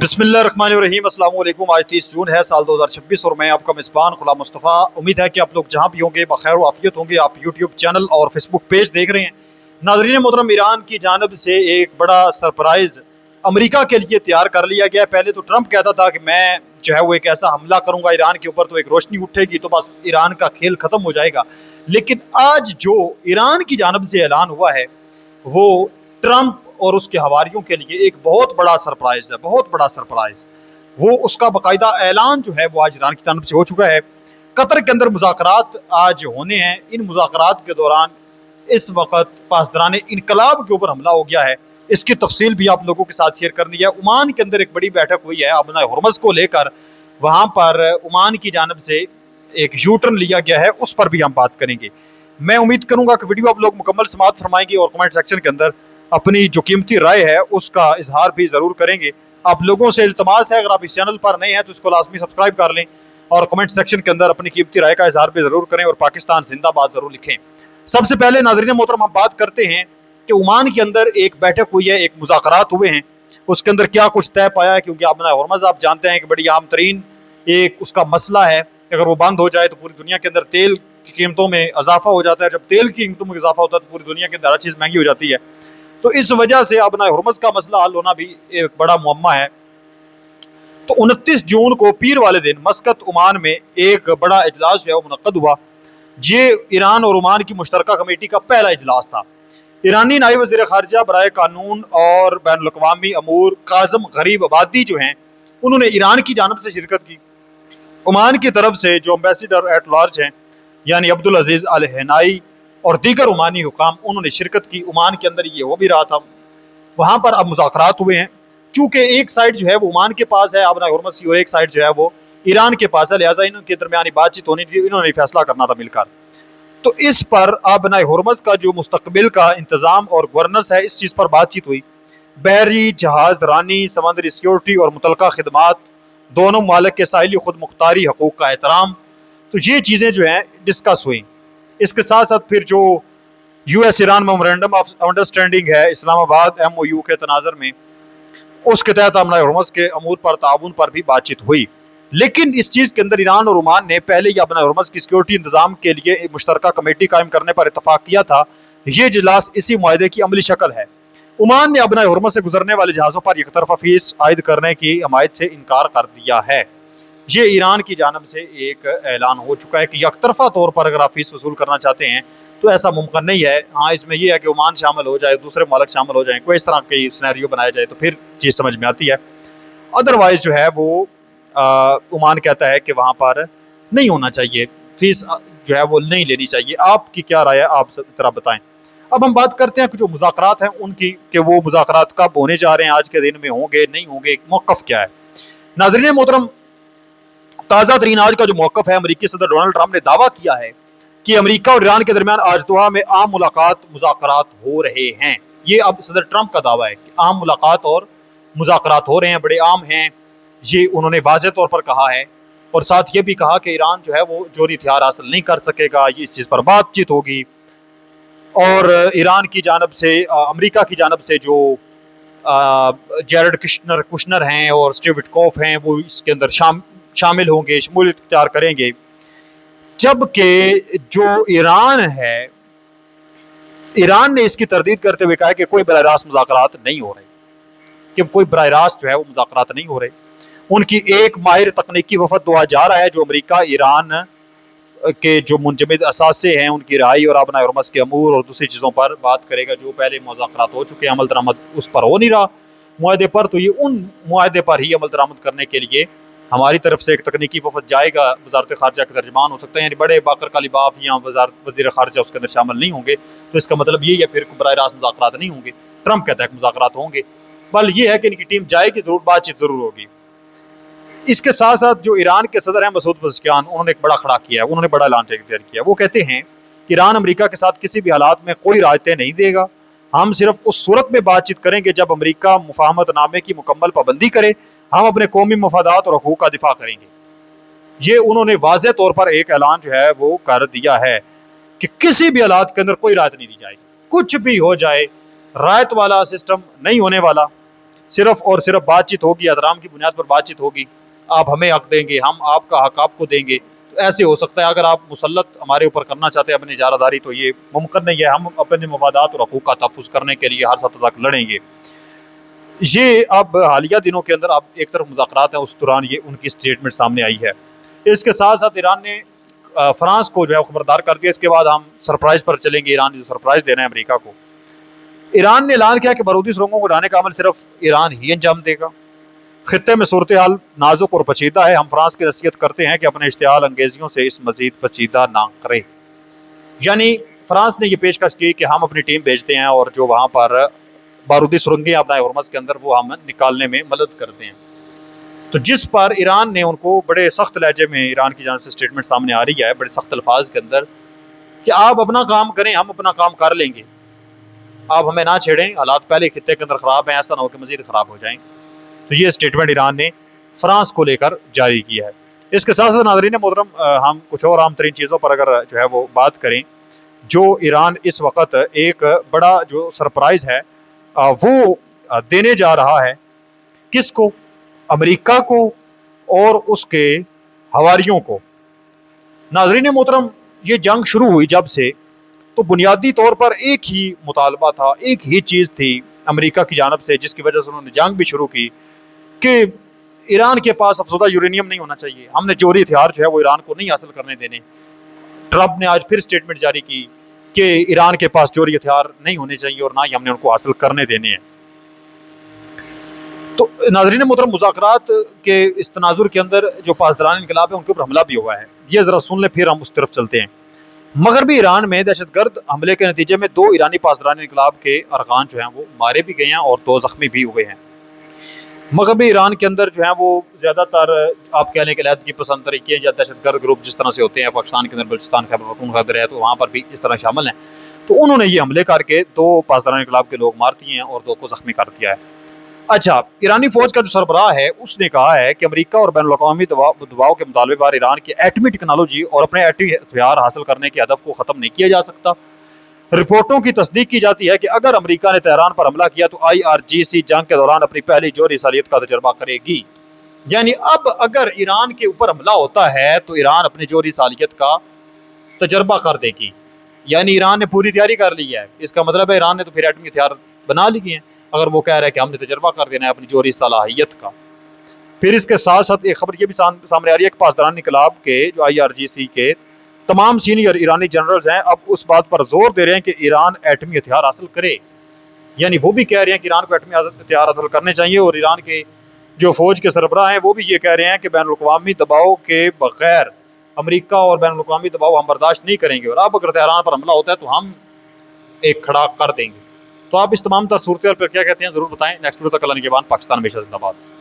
बिस्मिल्लाहिर्रहमानिर्रहीम। अस्सलाम वालेकुम। आज 30 जून है, साल 2026 और मैं आपका मेज़बान गुलाम मुस्तफ़ा। उम्मीद है कि आप लोग जहाँ भी होंगे बखैर आफियत होंगे। आप यूट्यूब चैनल और फेसबुक पेज देख रहे हैं। नाज़रीन मोहतरम, ईरान की जानब से एक बड़ा सरप्राइज़ अमेरिका के लिए तैयार कर लिया गया। पहले तो ट्रंप कहता था कि मैं जो है वो एक ऐसा हमला करूँगा ईरान के ऊपर तो एक रोशनी उठेगी तो बस ईरान का खेल ख़त्म हो जाएगा। लेकिन आज जो ईरान की जानब से ऐलान हुआ है वो ट्रंप और उसके हवारियों के लिए एक बहुत बड़ा सरप्राइज़ है, बहुत बड़ा सरप्राइज़। वो उसका बाकायदा ऐलान जो है वो आज ईरान की जानब से हो चुका है। कतर के अंदर मुज़ाकरात आज होने हैं। इन मुज़ाकरात के दौरान इस वक्त पासदारान इनकलाब के ऊपर हमला हो गया है। इसकी तफसील भी आप लोगों के साथ शेयर करनी है। ओमान के अंदर एक बड़ी बैठक हुई है अबना हुर्मुज़ को लेकर। वहाँ पर ओमान की जानब से एक यू टर्न लिया गया है, उस पर भी हम बात करेंगे। मैं उम्मीद करूँगा कि वीडियो आप लोग मुकम्मल समाअत फरमाएंगे और कमेंट सेक्शन के अंदर अपनी जो कीमती राय है उसका इजहार भी ज़रूर करेंगे। आप लोगों से इल्तमास है, अगर आप इस चैनल पर नए हैं तो इसको लाजमी सब्सक्राइब कर लें और कमेंट सेक्शन के अंदर अपनी कीमती राय का इजहार भी ज़रूर करें और पाकिस्तान जिंदाबाद ज़रूर लिखें। सबसे पहले नाज़रीन मोहतरम हम बात करते हैं कि ओमान के अंदर एक बैठक हुई है, एक मुज़ाकरात हुए हैं। उसके अंदर क्या कुछ तय पाया है, क्योंकि अबना हुर्मुज़ आप जानते हैं कि बड़ी आम तरीन एक उसका मसला है। अगर वो बंद हो जाए तो पूरी दुनिया के अंदर तेल की कीमतों में इजाफा हो जाता है। जब तेल की कीमतों में इजाफा होता है तो पूरी दुनिया के अंदर हर चीज़ महंगी हो जाती है। तो इस वजह से अबना हुर्मुज़ का मसला हल होना भी एक बड़ा मुअम्मा है। तो 29 जून को पीर वाले दिन मस्कत ओमान में एक बड़ा इजलास जो है वो मुनक्कद हुआ। ये ईरान और ओमान की मुश्तरका कमेटी का पहला इजलास था। ईरानी नायब वज़ीर ख़ारिजा बराए कानून और बैनुल अक़वामी अमूर काज़म गरीब आबादी जो हैं उन्होंने ईरान की जानब से शिरकत की। ओमान की तरफ से जो एम्बेसडर एट लार्ज हैं यानी अब्दुल अजीज़ अल हनाई और दीगर ओमानी हुकाम उन्होंने शिरकत की। ओमान के अंदर ये हो भी रहा था। वहाँ पर अब मुज़ाकरात हुए हैं। चूँकि एक साइड जो है वो ओमान के पास है अबना हुर्मुज़ की और एक साइड जो है वो ईरान के पास है, लिहाजा इनके दरमियानी बातचीत होनी थी, इन्होंने फैसला करना था मिलकर। तो इस पर अबना हुर्मुज़ का जो मुस्तकबिल का इंतज़ाम और गवर्नेंस है इस चीज़ पर बातचीत हुई। बहरी जहाज़ रानी, समंदरी सिक्योरिटी और मुतलका खिदमात, दोनों मालिक के साहिली खुद मुख्तारी हकूक़ का एहतराम, तो ये चीज़ें जो हैं डिस्कस हुई। इसके साथ साथ फिर जो US Iran memorandum of understanding है इस्लामाबाद MOU के तनाज़र में, उसके तहत अबना हुर्मुज़ के अमूर पर ताउन पर भी बातचीत हुई। लेकिन इस चीज़ के अंदर ईरान और ओमान ने पहले ही अबना हुर्मुज़ की सिक्योरिटी इंतजाम के लिए एक मुश्तरका कमेटी कायम करने पर इतफाक़ किया था। ये इजलास इसी मुआहदे की अमली शक्ल है। ओमान ने अबना हुर्मुज़ से गुजरने वाले जहाज़ों पर एक तरफा फीस आयद करने की हमायत से इनकार कर दिया है। ये ईरान की जानब से एक ऐलान हो चुका है कि एक तरफा तौर पर अगर आप फीस वसूल करना चाहते हैं तो ऐसा मुमकिन नहीं है। हाँ, इसमें यह है कि ओमान शामिल हो जाए, दूसरे मालिक शामिल हो जाए, कोई इस तरह की सिनेरियो बनाया जाए तो फिर चीज़ समझ में आती है। अदरवाइज जो है वो ओमान कहता है कि वहाँ पर नहीं होना चाहिए, फीस जो है वो नहीं लेनी चाहिए। आपकी क्या राय है, आप जरा बताएं। अब हम बात करते हैं कि जो मुज़ाकरात हैं उनकी, कि वो मुज़ाकरात कब होने जा रहे हैं, आज के दिन में होंगे नहीं होंगे, मौक़िफ़ क्या है। नाज़रीन मोहतरम, ताज़ा तरीन आज का जो मौक़िफ़ है, अमरीकी सदर डोनाल्ड ट्रंप ने दावा किया है कि अमरीका और ईरान के दरमियान आज दोहा में आम मुलाकात मुज़ाकरात हो रहे हैं। ये अब सदर ट्रंप का दावा है कि आम मुलाकात और मुज़ाकरात हो रहे हैं, बड़े आम हैं। ये उन्होंने वाज़ेह तौर पर कहा है और साथ ये भी कहा कि ईरान जो है वो जोहरी हथियार हासिल नहीं कर सकेगा, ये इस चीज़ पर बातचीत होगी। और ईरान की जानब से अमरीका की जानब से जो जेरेड कुशनर हैं और स्टीव विटकॉफ हैं वो इसके अंदर शामिल होंगे, शमूलियत इख्तियार करेंगे। जबकि जो ईरान है, ईरान ने इसकी तरदीद करते हुए कहा कि कोई बराह रास्त मुज़ाकरात नहीं हो रहे, कि कोई बराह रास्त जो है वो मुज़ाकरात नहीं हो रहे। उनकी एक माहिर तकनीकी वफद दुआ जा रहा है जो अमरीका ईरान के जो मुंजमद असासे हैं उनकी रहाई और अबना हुर्मुज़ के अमूर और दूसरी चीज़ों पर बात करेगा। जो पहले मुज़ाकरात हो चुके हैं, अमल दरामद उस पर हो नहीं रहा मुआहदे पर, तो ये उन मुआहदे पर ही अमल दरामद करने के लिए हमारी तरफ से एक तकनीकी वफद जाएगा। वज़ारत ख़ारिजा के तर्जमान हो सकते हैं, यानी बड़े बाकर कालिबाफ या वज़ीर ख़ारिजा उसके अंदर शामिल नहीं होंगे। तो इसका मतलब ये है फिर बराह रास्त मुज़ाकरात नहीं होंगे। ट्रंप कहता है कि मुज़ाकरात होंगे, बल ये है कि इनकी टीम जाएगी ज़रूर, बातचीत ज़रूर होगी। इसके साथ साथ जो ईरान के सदर हैं मसूद पज़ेश्कियान, उन्होंने एक बड़ा खड़ा किया है, उन्होंने बड़ा ऐलान जारी किया। वो कहते हैं कि ईरान अमरीका के साथ किसी भी हालात में कोई रायतें नहीं देगा। हम सिर्फ उस सूरत में बातचीत करेंगे जब अमरीका मुफाहमतनामे की मुकम्मल पाबंदी करे। हम अपने कौमी मफादात और हकूक़ का दिफा करेंगे। ये उन्होंने वाज़ेह तौर पर एक ऐलान जो है वो कर दिया है कि किसी भी हालात के अंदर कोई रायत नहीं दी जाएगी, कुछ भी हो जाए, रायत वाला सिस्टम नहीं होने वाला। सिर्फ और सिर्फ बातचीत होगी, एहतराम की बुनियाद पर बातचीत होगी, आप हमें हक देंगे, हम आपका हक आपको देंगे, तो ऐसे हो सकता है। अगर आप मुसल्लत हमारे ऊपर करना चाहते हैं अपनी इजारादारी, तो ये मुमकिन नहीं है। हम अपने मफादात और हकूक़ का तहफ़्फ़ुज़ करने के लिए हर सतह तक लड़ेंगे। ये अब हालिया दिनों के अंदर अब एक तरफ मुज़ाकरात हैं, उस दौरान ये उनकी स्टेटमेंट सामने आई है। इसके साथ साथ ईरान ने फ्रांस को जो है खबरदार कर दिया। इसके बाद हम सरप्राइज़ पर चलेंगे, ईरान जो सरप्राइज़ देना है अमेरिका को। ईरान ने ऐलान किया कि बारूदी सुरंगों को ढाने का अमल सिर्फ ईरान ही अंजाम देगा। खित्ते में सूरत हाल नाजुक और पेचीदा है, हम फ्रांस की नसीहत करते हैं कि अपने इश्तियाल अंगेजियों से इस मजीद पेचीदा ना करे। यानी फ्रांस ने यह पेशकश की कि हम अपनी टीम भेजते हैं और जो वहाँ पर बारूदी सुरंगें अपना हरमज़ के अंदर, वो हम निकालने में मदद करते हैं। तो जिस पर ईरान ने उनको बड़े सख्त लहजे में, ईरान की जानिब से स्टेटमेंट सामने आ रही है बड़े सख्त अल्फाज के अंदर, कि आप अपना काम करें, हम अपना काम कर लेंगे, आप हमें ना छेड़ें, हालात पहले खित्ते के अंदर ख़राब हैं, ऐसा ना हो कि मज़ीद ख़राब हो जाएँ। तो ये स्टेटमेंट ईरान ने फ्रांस को लेकर जारी किया है। इसके साथ साथ नाज़रीन मोहतरम, हम कुछ और आम तरीन चीज़ों पर अगर जो है वो बात करें, जो ईरान इस वक्त एक बड़ा जो सरप्राइज़ है वो देने जा रहा है, किसको? अमेरिका को और उसके हवारियों को। नाज़रीन मोहतरम, ये जंग शुरू हुई जब से, तो बुनियादी तौर पर एक ही मुतालबा था, एक ही चीज़ थी अमेरिका की जानब से, जिसकी वजह से उन्होंने जंग भी शुरू की, कि ईरान के पास अफसुदा यूरेनियम नहीं होना चाहिए, हमने जोहरी हथियार जो है वो ईरान को नहीं हासिल करने देने। ट्रंप ने आज फिर स्टेटमेंट जारी की कि ईरान के पास जोहरी हथियार नहीं होने चाहिए और ना ही हमने उनको हासिल करने देने हैं। तो नाज़रीन मोहतरम, मुज़ाकरात के इस तनाजुर के अंदर जो पासदारान इनकलाब है उनके ऊपर हमला भी हुआ है। ये ज़रा सुन लें, फिर हम उस तरफ चलते हैं। मगरबी ईरान में दहशतगर्द हमले के नतीजे में 2 ईरानी पासदारान इनकलाब के अरकान जो हैं वो मारे भी गए हैं और 2 ज़ख्मी भी हुए हैं। मगरबी ईरान के अंदर जो है वो ज़्यादातर आप कह लें कि अलहदगी पसंद तरीके या दहशतगर्द ग्रुप जिस तरह से होते हैं, पाकिस्तान के अंदर बलूचिस्तान, खैबर पख्तूनख्वा है, तो वहाँ पर भी इस तरह शामिल हैं। तो उन्होंने ये हमले करके 2 पासदारान इनकलाब के लोग मार दिए हैं और 2 को ज़ख्मी कर दिया है। अच्छा, ईरानी फौज का जो सरबराह है उसने कहा है कि अमेरिका और बैनुल अक़वामी दबाव के मुतालबे पर ईरान की एटमी टेक्नोलॉजी और अपने एटमी हथियार हासिल करने के हदफ को ख़त्म नहीं किया जा सकता। रिपोर्टों की तस्दीक की जाती है कि अगर अमेरिका ने तेहरान पर हमला किया तो IRGC जंग के दौरान अपनी पहली जोहरी सालियत का तजर्बा करेगी। यानी अब अगर ईरान के ऊपर हमला होता है तो ईरान अपनी जोहरी सालियत का तजर्बा कर देगी। यानी ईरान ने पूरी तैयारी कर ली है। इसका मतलब है ईरान ने तो फिर एटमी हथियार बना लिए हैं, अगर वो कह रहा है कि हमने तजर्बा कर देना है अपनी जोहरी सलाहियत का। फिर इसके साथ साथ एक खबर ये भी सामने आ रही है कि पासदारान इनकलाब के जो IRGC के तमाम सीनियर ईरानी जनरल्स हैं अब उस बात पर जोर दे रहे हैं कि ईरान एटमी हथियार हासिल करे। यानी वो भी कह रहे हैं कि ईरान को एटमी हथियार हासिल करने चाहिए, और ईरान के जो फौज के सरबराह हैं वो भी ये कह रहे हैं कि बैनुल अक़वामी दबाव के बगैर अमेरिका और बैनुल अक़वामी दबाव हम बर्दाश्त नहीं करेंगे, और अब अगर तेहरान पर हमला होता है तो हम एक खड़ा कर देंगे। तो आप इस तमाम सूरत पर क्या कहते हैं ज़रूर बताएं। नेक्स्ट वीडियो तक अल्लाह निगहबान। पाकिस्तान हमेशा जिंदाबाद।